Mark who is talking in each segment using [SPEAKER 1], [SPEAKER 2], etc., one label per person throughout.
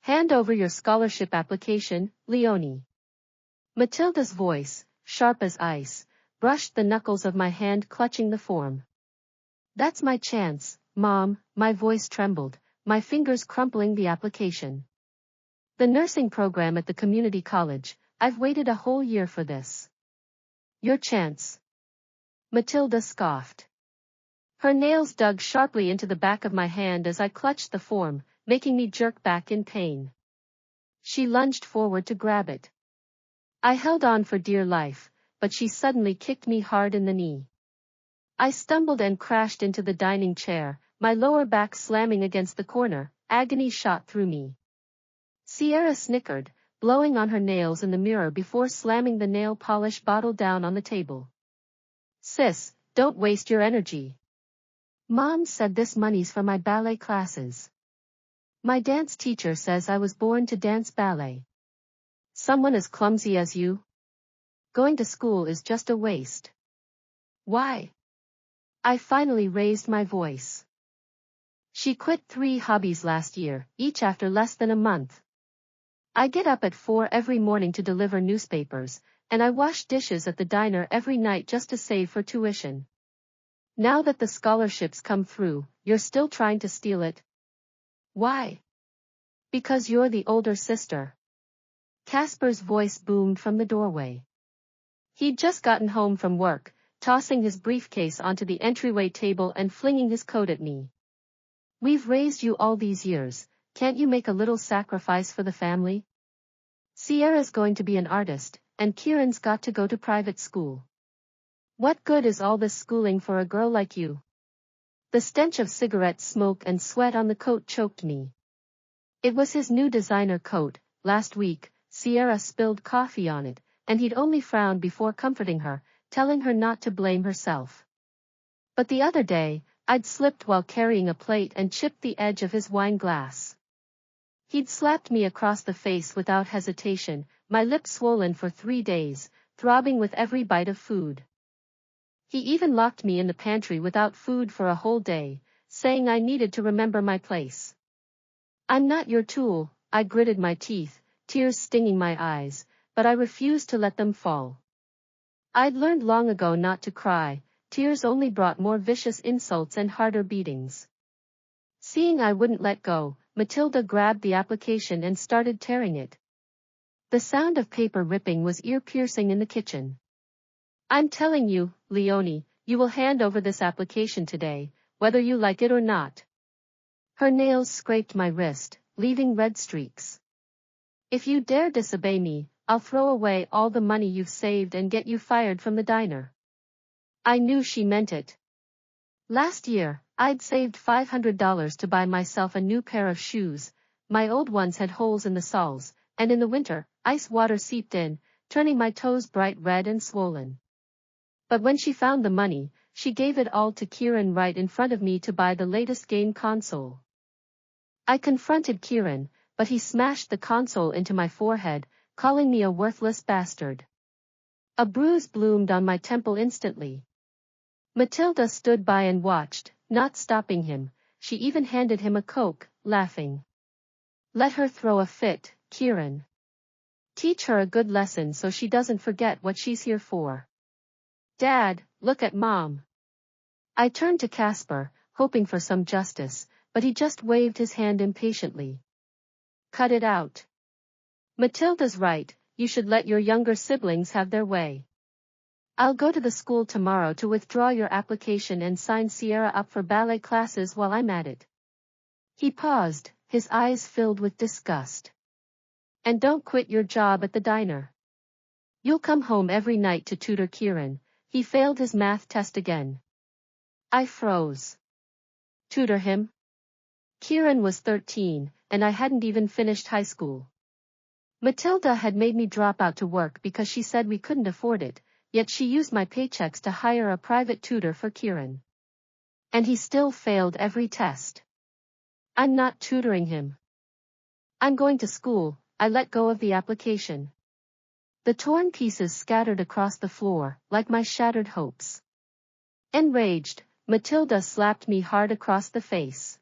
[SPEAKER 1] Hand over your scholarship application, Leonie. Matilda's voice, sharp as ice, brushed the knuckles of my hand clutching the form. That's my chance, Mom, my voice trembled, my fingers crumpling the application. The nursing program at the community college, I've waited a whole year for this. Your chance. Matilda scoffed. Her nails dug sharply into the back of my hand as I clutched the form, making me jerk back in pain. She lunged forward to grab it. I held on for dear life, but she suddenly kicked me hard in the knee. I stumbled and crashed into the dining chair, my lower back slamming against the corner. Agony shot through me. Sierra snickered, blowing on her nails in the mirror before slamming the nail polish bottle down on the table. Sis, don't waste your energy. Mom said this money's for my ballet classes. My dance teacher says I was born to dance ballet. Someone as clumsy as you? Going to school is just a waste. Why? I finally raised my voice. She quit 3 hobbies last year, each after less than a month. I get up at 4 every morning to deliver newspapers, and I wash dishes at the diner every night just to save for tuition. Now that the scholarships come through, you're still trying to steal it? Why? Because you're the older sister. Casper's voice boomed from the doorway. He'd just gotten home from work, tossing his briefcase onto the entryway table and flinging his coat at me. We've raised you all these years, can't you make a little sacrifice for the family? Sierra's going to be an artist, and Kieran's got to go to private school. What good is all this schooling for a girl like you? The stench of cigarette smoke and sweat on the coat choked me. It was his new designer coat. Last week, Sierra spilled coffee on it, and he'd only frowned before comforting her, telling her not to blame herself. But the other day, I'd slipped while carrying a plate and chipped the edge of his wine glass. He'd slapped me across the face without hesitation, my lips swollen for 3 days, throbbing with every bite of food. He even locked me in the pantry without food for a whole day, saying I needed to remember my place. I'm not your tool, I gritted my teeth, tears stinging my eyes, but I refused to let them fall. I'd learned long ago not to cry, tears only brought more vicious insults and harder beatings. Seeing I wouldn't let go, Matilda grabbed the application and started tearing it. The sound of paper ripping was ear-piercing in the kitchen. I'm telling you, Leonie, you will hand over this application today, whether you like it or not. Her nails scraped my wrist, leaving red streaks. If you dare disobey me, I'll throw away all the money you've saved and get you fired from the diner. I knew she meant it. Last year, I'd saved $500 to buy myself a new pair of shoes. My old ones had holes in the soles, and in the winter, ice water seeped in, turning my toes bright red and swollen. But when she found the money, she gave it all to Kieran right in front of me to buy the latest game console. I confronted Kieran, but he smashed the console into my forehead, calling me a worthless bastard. A bruise bloomed on my temple instantly. Matilda stood by and watched, not stopping him. She even handed him a Coke, laughing. Let her throw a fit, Kieran. Teach her a good lesson so she doesn't forget what she's here for. Dad, look at Mom. I turned to Casper, hoping for some justice, but he just waved his hand impatiently. Cut it out. Matilda's right, you should let your younger siblings have their way. I'll go to the school tomorrow to withdraw your application and sign Sierra up for ballet classes while I'm at it. He paused, his eyes filled with disgust. And don't quit your job at the diner. You'll come home every night to tutor Kieran. He failed his math test again. I froze. Tutor him? Kieran was 13, and I hadn't even finished high school. Matilda had made me drop out to work because she said we couldn't afford it, yet she used my paychecks to hire a private tutor for Kieran. And he still failed every test. I'm not tutoring him. I'm going to school. I let go of the application. The torn pieces scattered across the floor, like my shattered hopes. Enraged, Matilda slapped me hard across the face.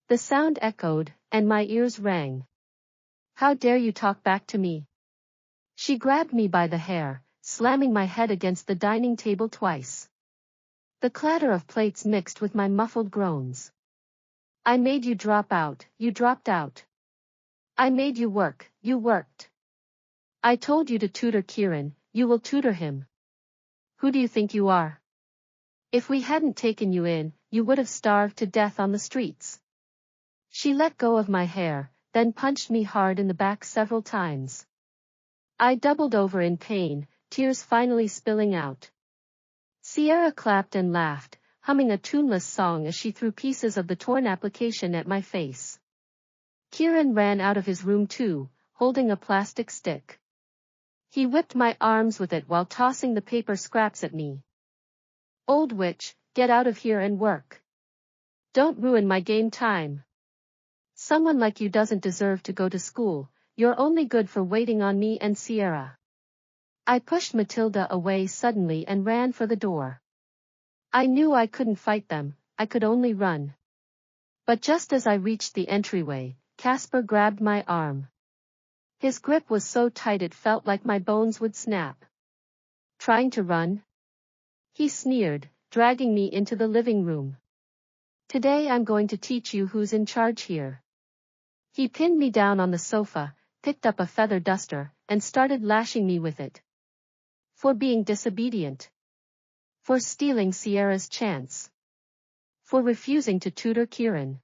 [SPEAKER 1] The sound echoed, and my ears rang. How dare you talk back to me? She grabbed me by the hair, slamming my head against the dining table twice. The clatter of plates mixed with my muffled groans. I made you drop out, you dropped out. I made you work, you worked. I told you to tutor Kieran, you will tutor him. Who do you think you are? If we hadn't taken you in, you would have starved to death on the streets. She let go of my hair, then punched me hard in the back several times. I doubled over in pain, tears finally spilling out. Sierra clapped and laughed, humming a tuneless song as she threw pieces of the torn application at my face. Kieran ran out of his room too, holding a plastic stick. He whipped my arms with it while tossing the paper scraps at me. Old witch, get out of here and work. Don't ruin my game time. Someone like you doesn't deserve to go to school, you're only good for waiting on me and Sierra. I pushed Matilda away suddenly and ran for the door. I knew I couldn't fight them, I could only run. But just as I reached the entryway, Casper grabbed my arm. His grip was so tight it felt like my bones would snap. Trying to run? He sneered, dragging me into the living room. Today I'm going to teach you who's in charge here. He pinned me down on the sofa, picked up a feather duster, and started lashing me with it. For being disobedient. For stealing Sierra's chance. For refusing to tutor Kieran.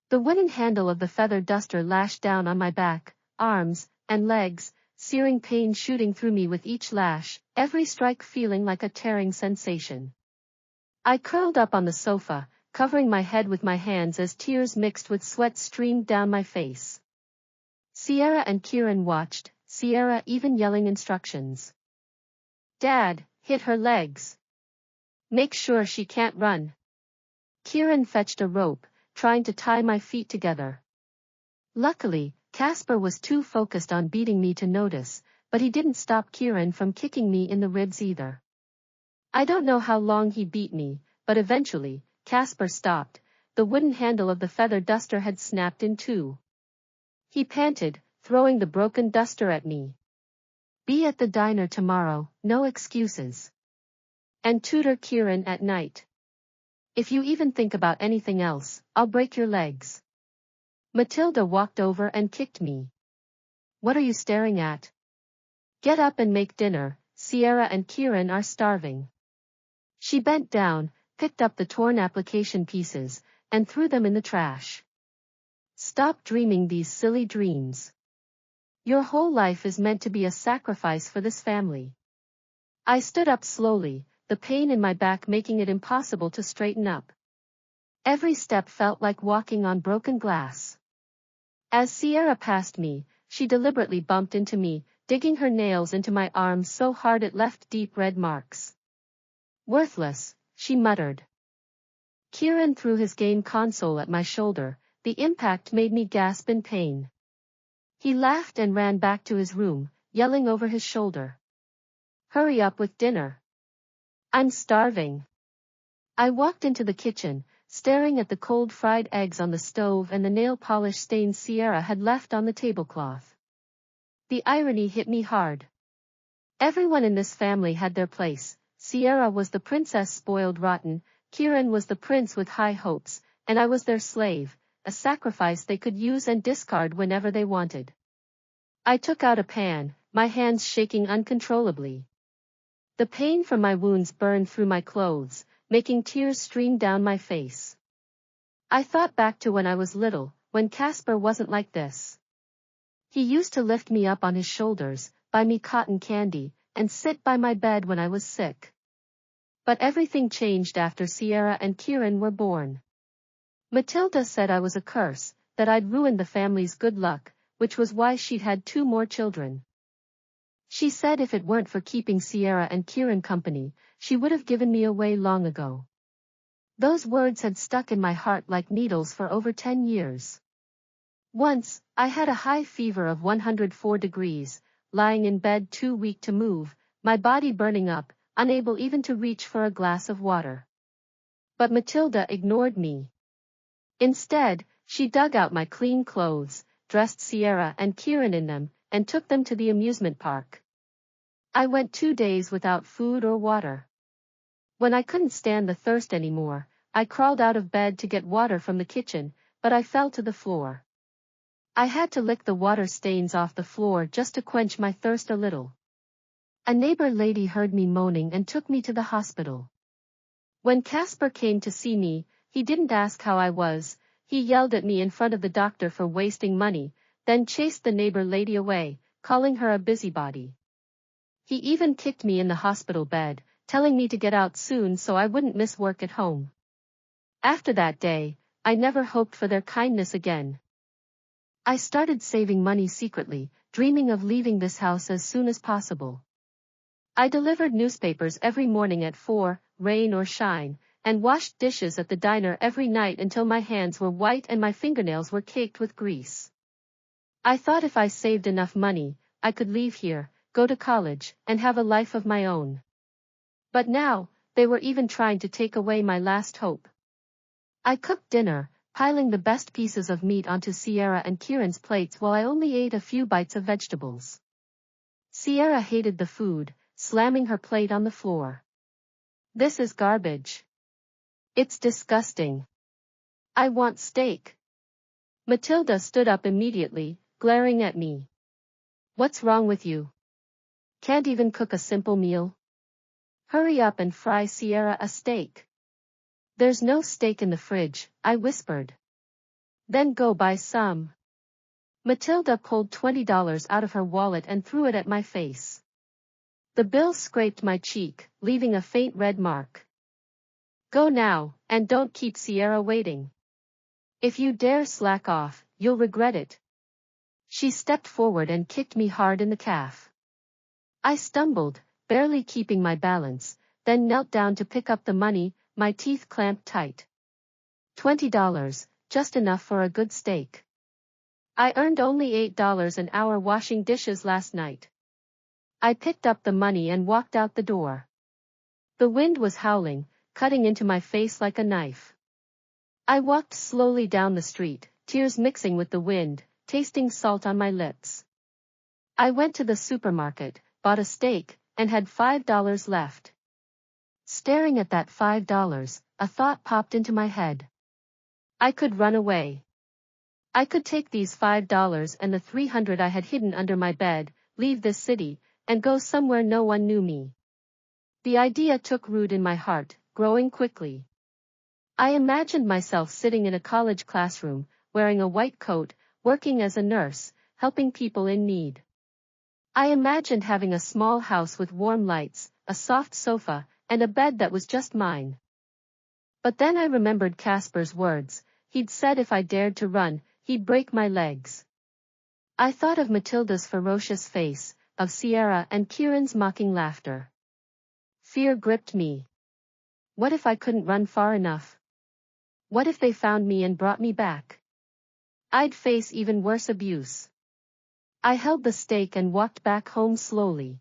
[SPEAKER 1] The wooden handle of the feather duster lashed down on my back, arms, and legs, searing pain shooting through me with each lash, every strike feeling like a tearing sensation. I curled up on the sofa, covering my head with my hands as tears mixed with sweat streamed down my face. Sierra and Kieran watched, Sierra even yelling instructions. Dad, hit her legs. Make sure she can't run. Kieran fetched a rope, trying to tie my feet together. Luckily, Casper was too focused on beating me to notice, but he didn't stop Kieran from kicking me in the ribs either. I don't know how long he beat me, but eventually, Casper stopped. The wooden handle of the feather duster had snapped in two. He panted, throwing the broken duster at me. Be at the diner tomorrow, no excuses. And tutor Kieran at night. If you even think about anything else, I'll break your legs. Matilda walked over and kicked me. What are you staring at? Get up and make dinner, Sierra and Kieran are starving. She bent down, picked up the torn application pieces, and threw them in the trash. Stop dreaming these silly dreams. Your whole life is meant to be a sacrifice for this family. I stood up slowly, the pain in my back making it impossible to straighten up. Every step felt like walking on broken glass. As Sierra passed me, she deliberately bumped into me, digging her nails into my arm so hard it left deep red marks. Worthless, she muttered. Kieran threw his game console at my shoulder, the impact made me gasp in pain. He laughed and ran back to his room, yelling over his shoulder. Hurry up with dinner. I'm starving. I walked into the kitchen, staring at the cold fried eggs on the stove and the nail polish stains Sierra had left on the tablecloth. The irony hit me hard. Everyone in this family had their place. Sierra was the princess spoiled rotten, Kieran was the prince with high hopes, and I was their slave, a sacrifice they could use and discard whenever they wanted. I took out a pan, my hands shaking uncontrollably. The pain from my wounds burned through my clothes, making tears stream down my face. I thought back to when I was little, when Casper wasn't like this. He used to lift me up on his shoulders, buy me cotton candy, and sit by my bed when I was sick. But everything changed after Sierra and Kieran were born. Matilda said I was a curse, that I'd ruined the family's good luck, which was why she'd had 2 more children. She said if it weren't for keeping Sierra and Kieran company, she would have given me away long ago. Those words had stuck in my heart like needles for over 10 years. Once, I had a high fever of 104 degrees, lying in bed too weak to move, my body burning up, unable even to reach for a glass of water. But Matilda ignored me. Instead, she dug out my clean clothes, dressed Sierra and Kieran in them, and took them to the amusement park. I went 2 days without food or water. When I couldn't stand the thirst anymore, I crawled out of bed to get water from the kitchen, but I fell to the floor. I had to lick the water stains off the floor just to quench my thirst a little. A neighbor lady heard me moaning and took me to the hospital. When Casper came to see me, he didn't ask how I was. He yelled at me in front of the doctor for wasting money, then chased the neighbor lady away, calling her a busybody. He even kicked me in the hospital bed, telling me to get out soon so I wouldn't miss work at home. After that day, I never hoped for their kindness again. I started saving money secretly, dreaming of leaving this house as soon as possible. I delivered newspapers every morning at 4, rain or shine, and washed dishes at the diner every night until my hands were white and my fingernails were caked with grease. I thought if I saved enough money, I could leave here, go to college, and have a life of my own. But now, they were even trying to take away my last hope. I cooked dinner, piling the best pieces of meat onto Sierra and Kieran's plates while I only ate a few bites of vegetables. Sierra hated the food, slamming her plate on the floor. "This is garbage. It's disgusting. I want steak." Matilda stood up immediately, glaring at me. "What's wrong with you? Can't even cook a simple meal? Hurry up and fry Sierra a steak." "There's no steak in the fridge," I whispered. "Then go buy some." Matilda pulled $20 out of her wallet and threw it at my face. The bill scraped my cheek, leaving a faint red mark. "Go now, and don't keep Sierra waiting. If you dare slack off, you'll regret it." She stepped forward and kicked me hard in the calf. I stumbled, barely keeping my balance, then knelt down to pick up the money, my teeth clamped tight. $20, just enough for a good steak. I earned only $8 an hour washing dishes last night. I picked up the money and walked out the door. The wind was howling, cutting into my face like a knife. I walked slowly down the street, tears mixing with the wind, tasting salt on my lips. I went to the supermarket, bought a steak, and had $5 left. Staring at that $5, a thought popped into my head. I could run away. I could take these $5 and the $300 I had hidden under my bed, leave this city, and go somewhere no one knew me. The idea took root in my heart, growing quickly. I imagined myself sitting in a college classroom, wearing a white coat, working as a nurse, helping people in need. I imagined having a small house with warm lights, a soft sofa, and a bed that was just mine. But then I remembered Casper's words. He'd said if I dared to run, he'd break my legs. I thought of Matilda's ferocious face, of Sierra and Kieran's mocking laughter. Fear gripped me. What if I couldn't run far enough? What if they found me and brought me back? I'd face even worse abuse. I held the steak and walked back home slowly.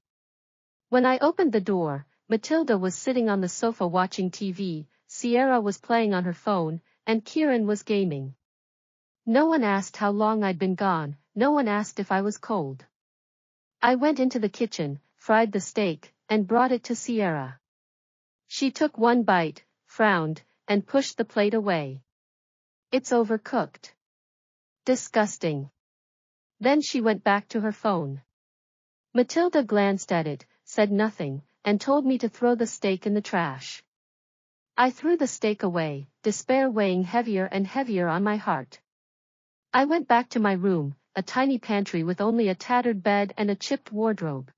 [SPEAKER 1] When I opened the door, Matilda was sitting on the sofa watching TV, Sierra was playing on her phone, and Kieran was gaming. No one asked how long I'd been gone, no one asked if I was cold. I went into the kitchen, fried the steak, and brought it to Sierra. She took one bite, frowned, and pushed the plate away. "It's overcooked. Disgusting." Then she went back to her phone. Matilda glanced at it, said nothing, and told me to throw the steak in the trash. I threw the steak away, despair weighing heavier and heavier on my heart. I went back to my room, a tiny pantry with only a tattered bed and a chipped wardrobe.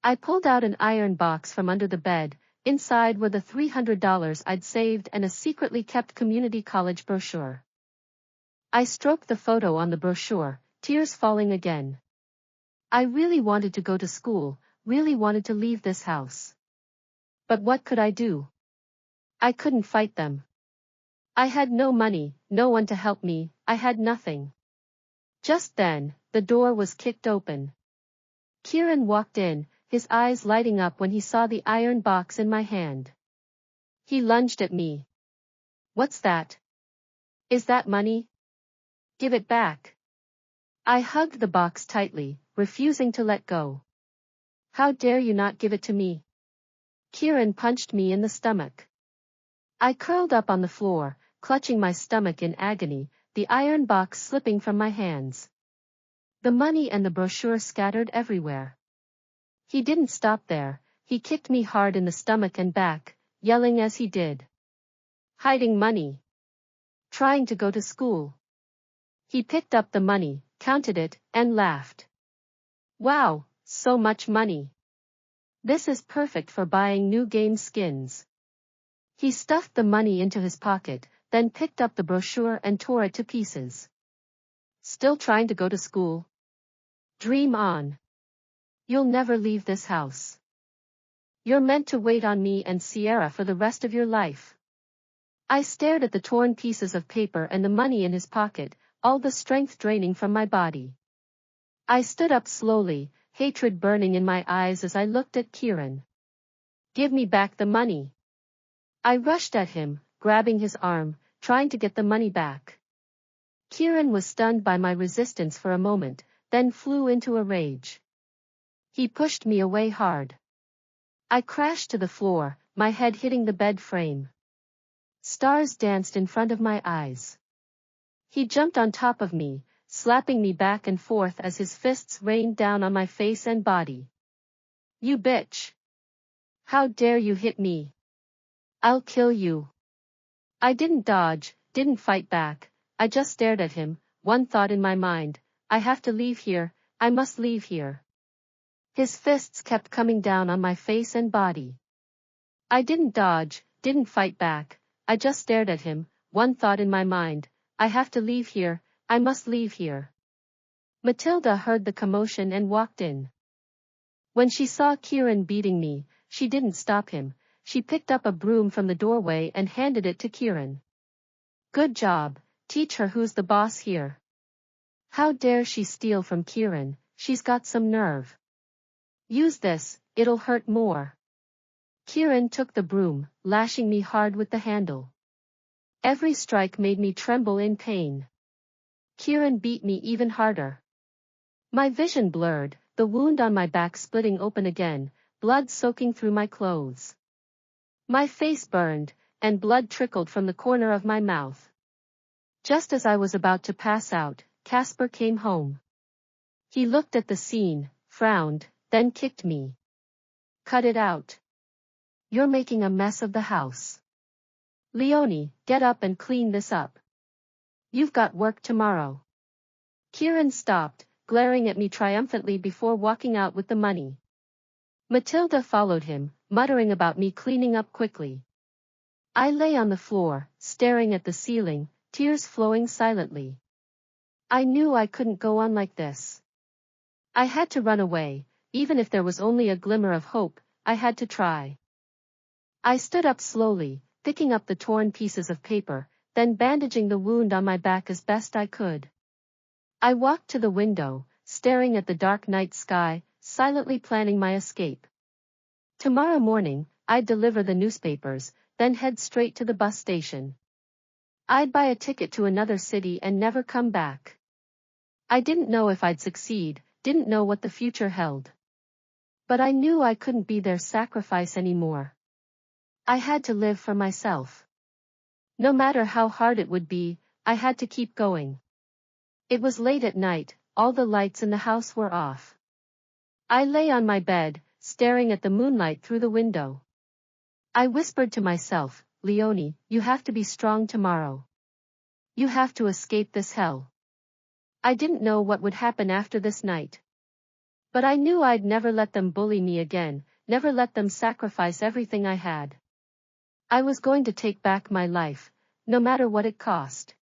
[SPEAKER 1] I pulled out an iron box from under the bed. Inside were the $300 I'd saved and a secretly kept community college brochure. I stroked the photo on the brochure, tears falling again. I really wanted to go to school, really wanted to leave this house. But what could I do? I couldn't fight them. I had no money, no one to help me, I had nothing. Just then, the door was kicked open. Kieran walked in, his eyes lighting up when he saw the iron box in my hand. He lunged at me. "What's that? Is that money? Give it back." I hugged the box tightly, refusing to let go. How dare you not give it to me? Kieran punched me in the stomach. I curled up on the floor, clutching my stomach in agony, the iron box slipping from my hands. The money and the brochure scattered everywhere. He didn't stop there, he kicked me hard in the stomach and back, yelling as he did. Hiding money. Trying to go to school. He picked up the money, counted it, and laughed. Wow, so much money. This is perfect for buying new game skins. He stuffed the money into his pocket, then picked up the brochure and tore it to pieces. Still trying to go to school? Dream on. You'll never leave this house. You're meant to wait on me and Sierra for the rest of your life. I stared at the torn pieces of paper and the money in his pocket, all the strength draining from my body. I stood up slowly, hatred burning in my eyes as I looked at Kieran. Give me back the money. I rushed at him, grabbing his arm, trying to get the money back. Kieran was stunned by my resistance for a moment, then flew into a rage. He pushed me away hard. I crashed to the floor, my head hitting the bed frame. Stars danced in front of my eyes. He jumped on top of me, slapping me back and forth as his fists rained down on my face and body. You bitch! How dare you hit me? I'll kill you. I didn't dodge, didn't fight back, I just stared at him, one thought in my mind, I have to leave here, I must leave here. His fists kept coming down on my face and body. I didn't dodge, didn't fight back, I just stared at him, one thought in my mind, I have to leave here, I must leave here. Matilda heard the commotion and walked in. When she saw Kieran beating me, she didn't stop him, she picked up a broom from the doorway and handed it to Kieran. Good job, teach her who's the boss here. How dare she steal from Kieran, she's got some nerve. Use this, it'll hurt more. Kieran took the broom, lashing me hard with the handle. Every strike made me tremble in pain. Kieran beat me even harder. My vision blurred, the wound on my back splitting open again, blood soaking through my clothes. My face burned, and blood trickled from the corner of my mouth. Just as I was about to pass out, Casper came home. He looked at the scene, frowned, then kicked me. Cut it out. You're making a mess of the house. Leonie, get up and clean this up. You've got work tomorrow. Kieran stopped, glaring at me triumphantly before walking out with the money. Matilda followed him, muttering about me cleaning up quickly. I lay on the floor, staring at the ceiling, tears flowing silently. I knew I couldn't go on like this. I had to run away, even if there was only a glimmer of hope, I had to try. I stood up slowly, picking up the torn pieces of paper, then bandaging the wound on my back as best I could. I walked to the window, staring at the dark night sky, silently planning my escape. Tomorrow morning, I'd deliver the newspapers, then head straight to the bus station. I'd buy a ticket to another city and never come back. I didn't know if I'd succeed, didn't know what the future held. But I knew I couldn't be their sacrifice anymore. I had to live for myself. No matter how hard it would be, I had to keep going. It was late at night, all the lights in the house were off. I lay on my bed, staring at the moonlight through the window. I whispered to myself, Leonie, you have to be strong tomorrow. You have to escape this hell. I didn't know what would happen after this night. But I knew I'd never let them bully me again, never let them sacrifice everything I had. I was going to take back my life, no matter what it cost.